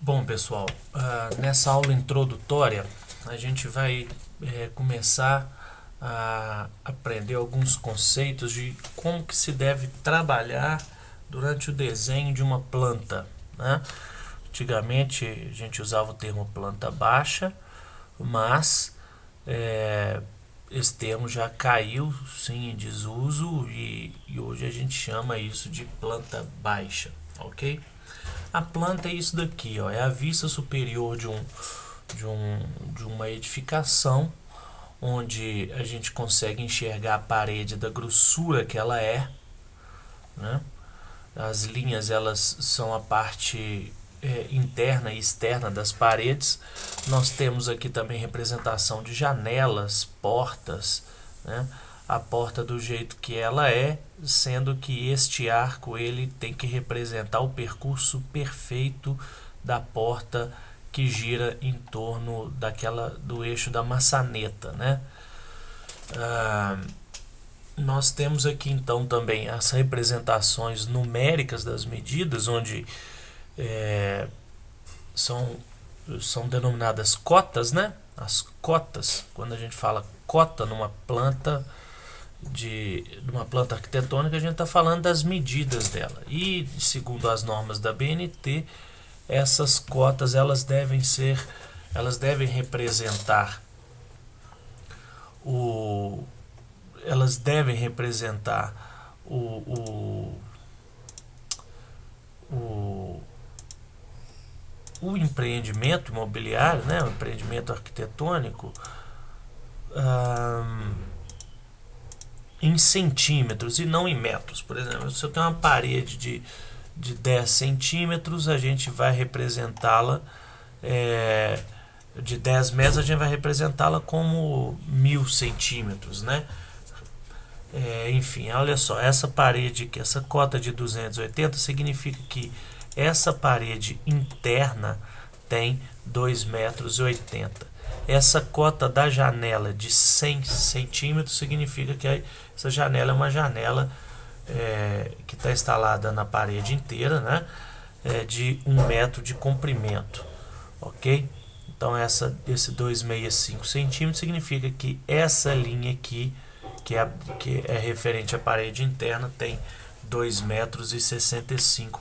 Bom, pessoal, nessa aula introdutória a gente vai começar a aprender alguns conceitos de como que se deve trabalhar durante o desenho de uma planta, né? Antigamente a gente usava o termo planta baixa, mas esse termo já caiu sim em desuso e hoje a gente chama isso de planta baixa, ok? A planta é isso daqui, ó, é a vista superior de uma edificação, onde a gente consegue enxergar a parede da grossura que ela é, né? As linhas elas são a parte interna e externa das paredes. Nós temos aqui também representação de janelas, portas, né? A porta do jeito que ela é, sendo que este arco ele tem que representar o percurso perfeito da porta que gira em torno do eixo da maçaneta, né? Nós temos aqui então também as representações numéricas das medidas, onde é, são, são denominadas cotas, né? As cotas, quando a gente fala cota numa planta de uma planta arquitetônica, a gente está falando das medidas dela. E segundo as normas da BNT, essas cotas elas devem representar o elas devem representar o, o, o, o empreendimento imobiliário, né, o empreendimento arquitetônico, em centímetros e não em metros. Por exemplo, se eu tenho uma parede de 10 centímetros, a gente vai representá-la de 10 metros, a gente vai representá-la como 1000 centímetros, né? Enfim, olha só, essa parede aqui, essa cota de 280 significa que essa parede interna tem 2,80 metros. Essa cota da janela de 100 centímetros significa que essa janela é uma janela que está instalada na parede inteira, né? De 1 metro de comprimento, ok? Então esse 2,65 centímetros significa que essa linha aqui, que é referente à parede interna, tem 2,65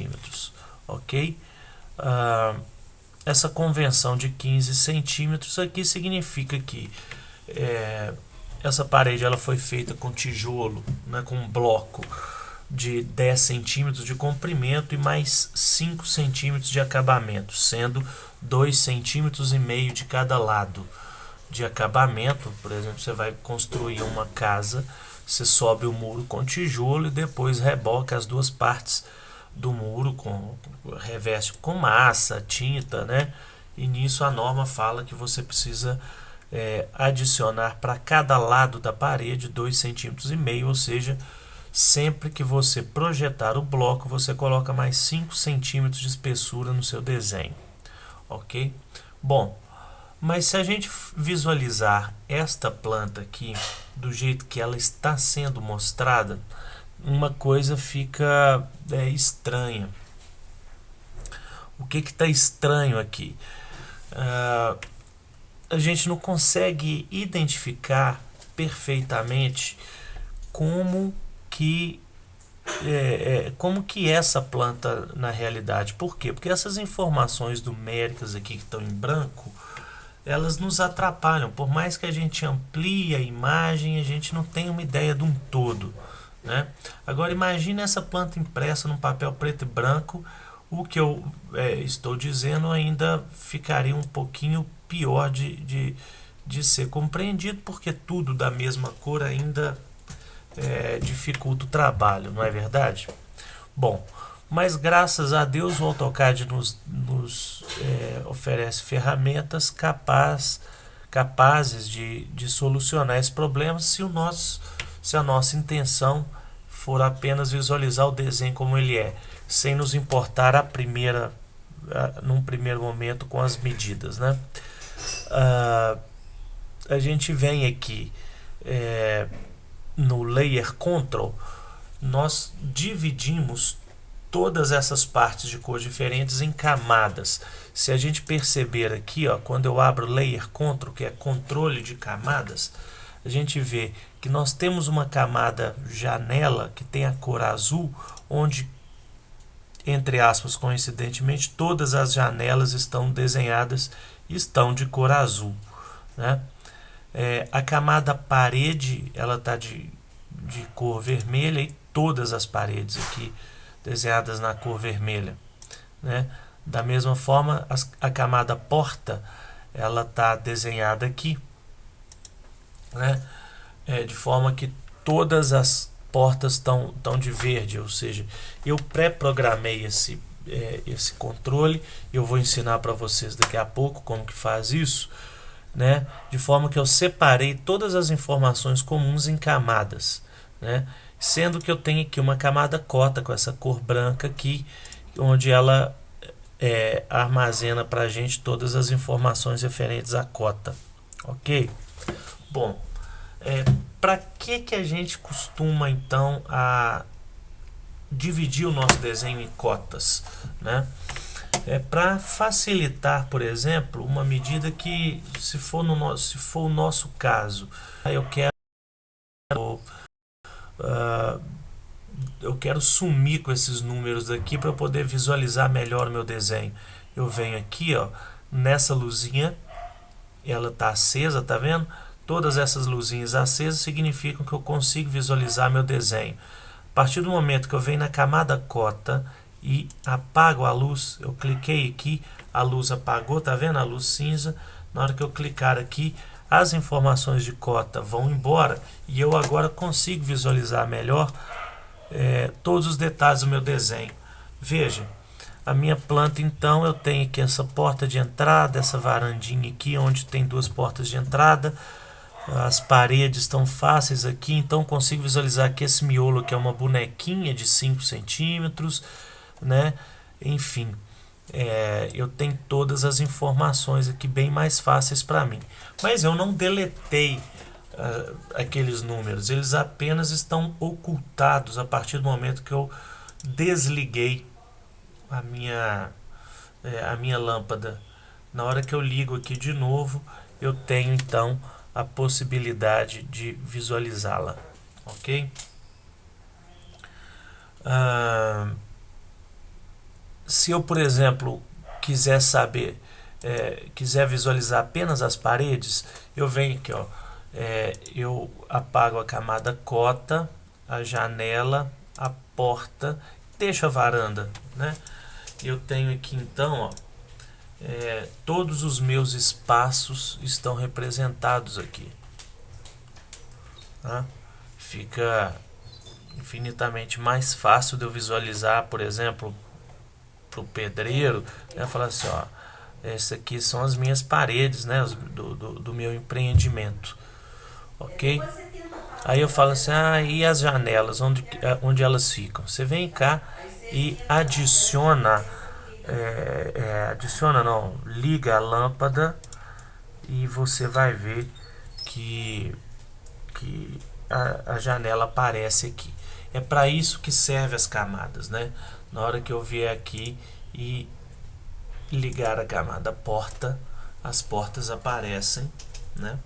metros, ok? Essa convenção de 15 centímetros aqui significa que essa parede ela foi feita com tijolo, né, com um bloco de 10 centímetros de comprimento e mais 5 centímetros de acabamento, sendo 2,5 centímetros de cada lado de acabamento. Por exemplo, você vai construir uma casa, você sobe o muro com tijolo e depois reboca as duas partes do muro, reveste com massa, tinta, né? E nisso a norma fala que você precisa adicionar para cada lado da parede 2,5 centímetros, ou seja, sempre que você projetar o bloco, você coloca mais 5 centímetros de espessura no seu desenho, ok? Bom, mas se a gente visualizar esta planta aqui do jeito que ela está sendo mostrada, uma coisa fica estranha. O que está estranho aqui? A gente não consegue identificar perfeitamente como que como que essa planta na realidade. Por quê? Porque essas informações numéricas aqui que estão em branco, elas nos atrapalham. Por mais que a gente amplie a imagem, a gente não tem uma ideia de um todo, né? Agora imagine essa planta impressa num papel preto e branco. O que eu estou dizendo ainda ficaria um pouquinho pior de ser compreendido, porque tudo da mesma cor ainda dificulta o trabalho, não é verdade? Bom, mas graças a Deus o AutoCAD nos oferece ferramentas capazes de solucionar esse problema se a nossa intenção for apenas visualizar o desenho como ele é, sem nos importar num primeiro momento com as medidas, né? A gente vem aqui no Layer Control, nós dividimos todas essas partes de cor diferentes em camadas. Se a gente perceber aqui, ó, quando eu abro Layer Control, que é controle de camadas, a gente vê que nós temos uma camada janela que tem a cor azul, onde, entre aspas, coincidentemente, todas as janelas estão desenhadas e estão de cor azul, né? A camada parede, ela está de cor vermelha, e todas as paredes aqui desenhadas na cor vermelha, né? Da mesma forma, a camada porta, ela está desenhada aqui, né? De forma que todas as portas estão de verde, ou seja, eu pré-programei esse controle. Eu vou ensinar para vocês daqui a pouco como que faz isso, né? De forma que eu separei todas as informações comuns em camadas, né? Sendo que eu tenho aqui uma camada cota com essa cor branca aqui, onde ela armazena para a gente todas as informações referentes à cota, ok? Bom, para que a gente costuma então a dividir o nosso desenho em cotas, né? Para facilitar, por exemplo, uma medida que, se for o nosso caso, eu quero sumir com esses números aqui para poder visualizar melhor o meu desenho. Eu venho aqui, ó, nessa luzinha, ela está acesa, tá vendo? Todas essas luzinhas acesas significam que eu consigo visualizar meu desenho. A partir do momento que eu venho na camada cota e apago a luz, eu cliquei aqui, a luz apagou, tá vendo? A luz cinza. Na hora que eu clicar aqui, as informações de cota vão embora e eu agora consigo visualizar melhor todos os detalhes do meu desenho. Veja, a minha planta, então, eu tenho aqui essa porta de entrada, essa varandinha aqui, onde tem duas portas de entrada. As paredes estão fáceis aqui, então consigo visualizar que esse miolo aqui é uma bonequinha de 5 centímetros, né? Enfim, eu tenho todas as informações aqui bem mais fáceis para mim. Mas eu não deletei aqueles números, eles apenas estão ocultados a partir do momento que eu desliguei a minha lâmpada. Na hora que eu ligo aqui de novo, eu tenho então a possibilidade de visualizá-la, ok? Se eu, por exemplo, quiser visualizar apenas as paredes, eu venho aqui, ó, eu apago a camada cota, a janela, a porta, deixo a varanda, né? Eu tenho aqui então, ó, todos os meus espaços estão representados aqui, tá? Fica infinitamente mais fácil de eu visualizar, por exemplo, para o pedreiro, né? Falar assim, ó, essas aqui são as minhas paredes, né? Do meu empreendimento, ok? Aí eu falo assim, e as janelas, onde elas ficam? Você vem cá e liga a lâmpada e você vai ver que a janela aparece aqui. É para isso que servem as camadas, né? Na hora que eu vier aqui e ligar a camada porta, as portas aparecem, né?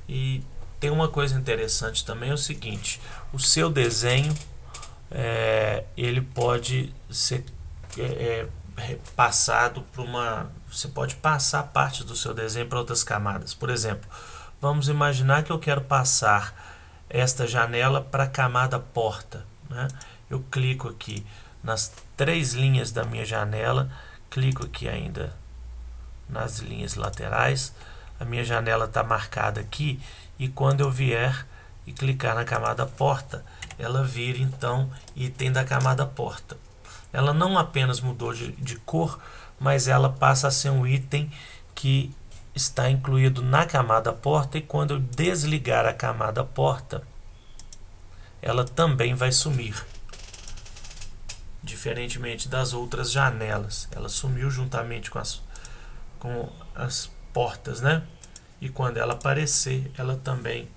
E tem uma coisa interessante também, é o seguinte: o seu desenho ele pode ser passado para você pode passar parte do seu desenho para outras camadas. Por exemplo, vamos imaginar que eu quero passar esta janela para a camada porta, né? Eu clico aqui nas 3 linhas da minha janela, clico aqui ainda nas linhas laterais, a minha janela está marcada aqui, e quando eu vier e clicar na camada porta, ela vira então item da camada porta. Ela não apenas mudou de cor, mas ela passa a ser um item que está incluído na camada porta, e quando eu desligar a camada porta, ela também vai sumir. Diferentemente das outras janelas, ela sumiu juntamente com as portas, né? E quando ela aparecer, ela também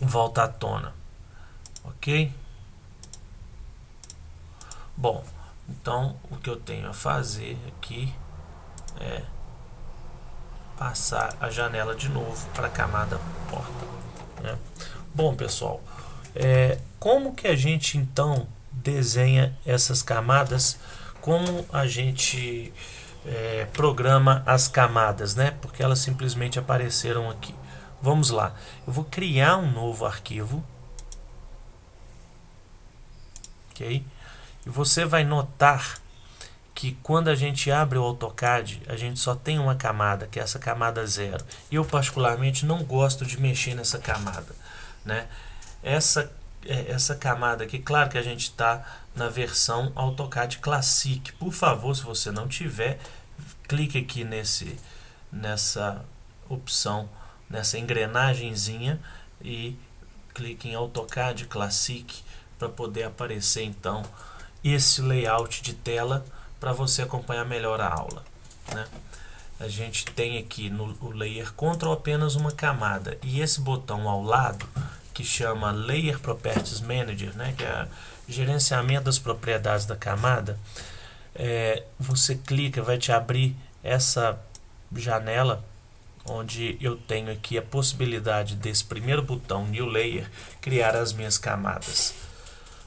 volta à tona, ok? Bom, então o que eu tenho a fazer aqui é passar a janela de novo para a camada porta, né? Bom, pessoal, como que a gente então desenha essas camadas? Como a gente programa as camadas, né? Porque elas simplesmente apareceram aqui. Vamos lá, eu vou criar um novo arquivo, ok? E você vai notar que quando a gente abre o AutoCAD, a gente só tem uma camada, que é essa camada 0. E eu particularmente não gosto de mexer nessa camada, né? Essa camada aqui, claro que a gente está na versão AutoCAD Classic. Por favor, se você não tiver, clique aqui nessa opção, nessa engrenagemzinha e clique em AutoCAD Classic para poder aparecer então esse layout de tela para você acompanhar melhor a aula, né? A gente tem aqui no Layer Control apenas uma camada e esse botão ao lado que chama Layer Properties Manager, né, que é gerenciamento das propriedades da camada, você clica, vai te abrir essa janela onde eu tenho aqui a possibilidade desse primeiro botão New Layer criar as minhas camadas,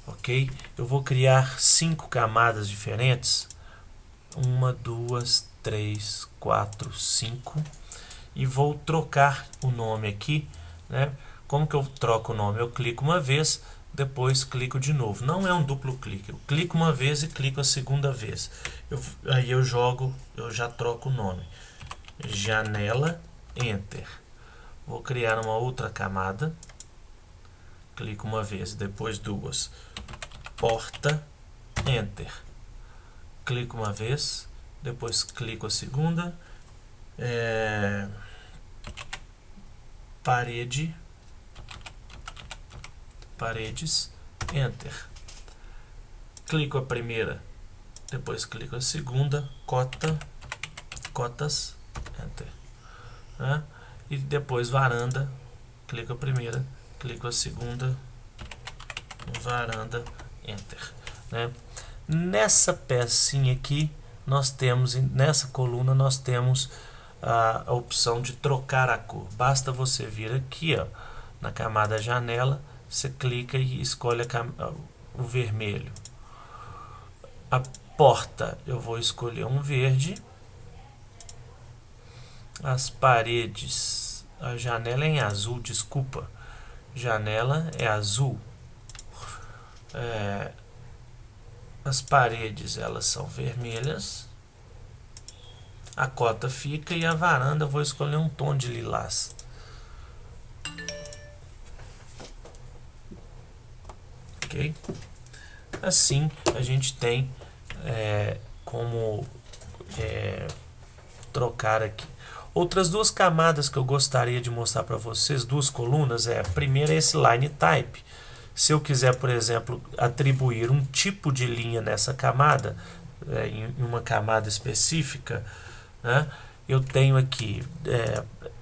ok? Eu vou criar 5 camadas diferentes, 1, 2, 3, 4, 5, e vou trocar o nome aqui, né? Como que eu troco o nome? Eu clico uma vez, depois clico de novo. Não é um duplo clique. Eu clico uma vez e clico a segunda vez. Aí eu já troco o nome. Janela, Enter. Vou criar uma outra camada. Clico uma vez, depois duas. Porta, Enter. Clico uma vez, depois clico a segunda. Paredes, Enter. Clico a primeira, depois clico a segunda, cotas, Enter, né? E depois varanda, clico a primeira, clico a segunda, varanda, Enter, né? Nessa pecinha aqui, nessa coluna nós temos a opção de trocar a cor. Basta você vir aqui, ó, na camada janela, você clica e escolhe o vermelho. A porta eu vou escolher um verde. As paredes, a janela é em azul, desculpa. Janela é azul. As paredes elas são vermelhas. A cota fica e a varanda eu vou escolher um tom de lilás. Ok? Assim a gente tem como trocar aqui. Outras duas camadas que eu gostaria de mostrar para vocês, duas colunas, a primeira é esse line type. Se eu quiser, por exemplo, atribuir um tipo de linha nessa camada, em uma camada específica, né, eu tenho aqui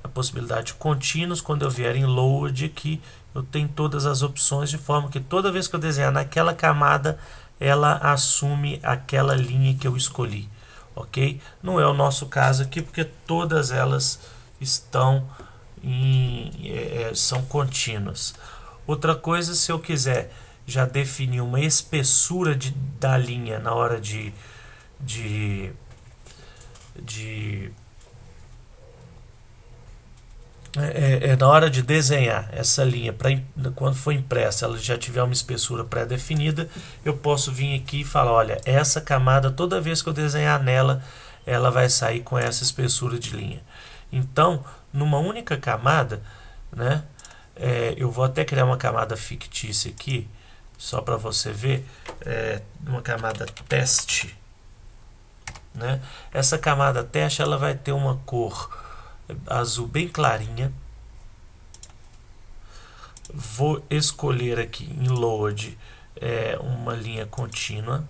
a possibilidade de contínuos. Quando eu vier em load aqui, eu tenho todas as opções de forma que toda vez que eu desenhar naquela camada, ela assume aquela linha que eu escolhi. Ok? Não é o nosso caso aqui, porque todas elas são contínuas. Outra coisa, se eu quiser já definir uma espessura da linha na hora na hora de desenhar essa linha, quando for impressa, ela já tiver uma espessura pré-definida, eu posso vir aqui e falar, olha, essa camada, toda vez que eu desenhar nela, ela vai sair com essa espessura de linha. Então, numa única camada, né, eu vou até criar uma camada fictícia aqui, só para você ver, uma camada teste, né? Essa camada teste ela vai ter uma cor azul bem clarinha. Vou escolher aqui em load uma linha contínua.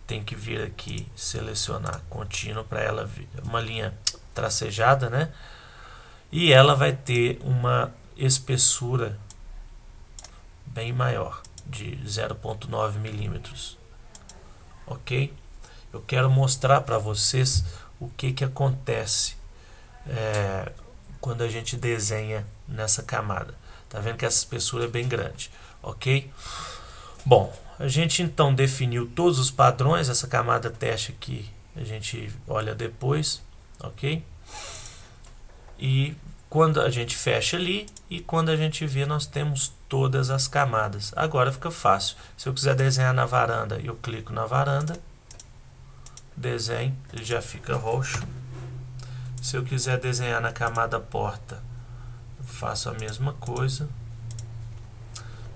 Tem que vir aqui selecionar contínua para ela vir uma linha tracejada, né? E ela vai ter uma espessura bem maior, de 0,9 milímetros, ok? Eu quero mostrar para vocês o que acontece quando a gente desenha nessa camada. Tá vendo que essa espessura é bem grande, ok? Bom, a gente então definiu todos os padrões. Essa camada teste aqui a gente olha depois, ok? E quando a gente fecha ali e quando a gente vê, nós temos todas as camadas. Agora fica fácil. Se eu quiser desenhar na varanda, eu clico na varanda, desenho, ele já fica roxo. Se eu quiser desenhar na camada porta, eu faço a mesma coisa.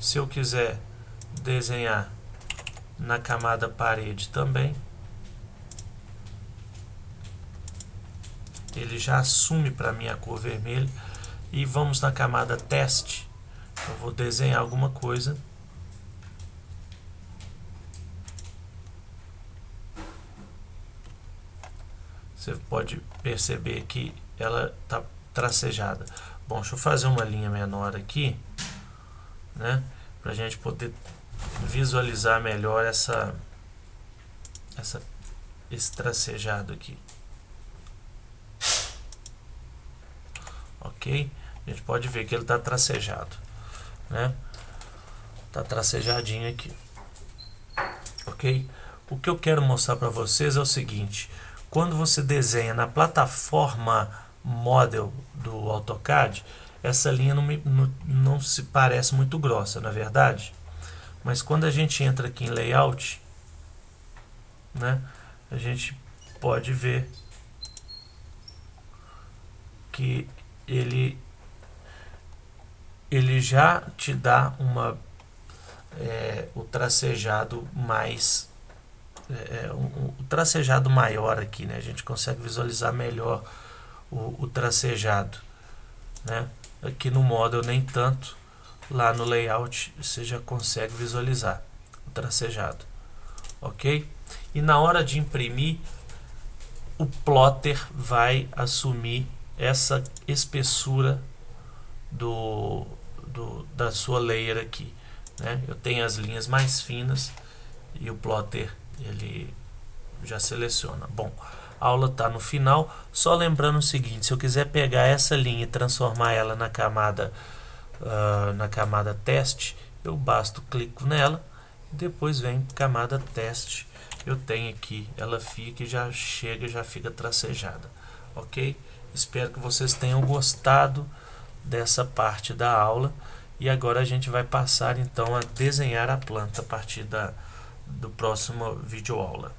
Se eu quiser desenhar na camada parede também, ele já assume para mim a cor vermelha. E vamos na camada teste. Eu vou desenhar alguma coisa. Você pode perceber que ela está tracejada. Bom, deixa eu fazer uma linha menor aqui, né, para a gente poder visualizar melhor esse tracejado aqui. Ok? A gente pode ver que ele está tracejado, né? Está tracejadinho aqui. Ok? O que eu quero mostrar para vocês é o seguinte: quando você desenha na plataforma Model do AutoCAD, essa linha não se parece muito grossa, na verdade. Mas quando a gente entra aqui em Layout, né, a gente pode ver que ele já te dá o tracejado mais o tracejado maior aqui, né? A gente consegue visualizar melhor o tracejado, né? Aqui no Model nem tanto, lá no Layout você já consegue visualizar o tracejado, ok? E na hora de imprimir, o plotter vai assumir essa espessura da sua layer aqui, né? Eu tenho as linhas mais finas e o plotter ele já seleciona. Bom, a aula está no final. Só lembrando o seguinte: se eu quiser pegar essa linha e transformar ela na camada teste, eu basta clico nela e depois vem camada teste. Eu tenho aqui, ela fica e já chega, já fica tracejada, ok? Espero que vocês tenham gostado dessa parte da aula. E agora a gente vai passar então a desenhar a planta a partir do próximo vídeo aula.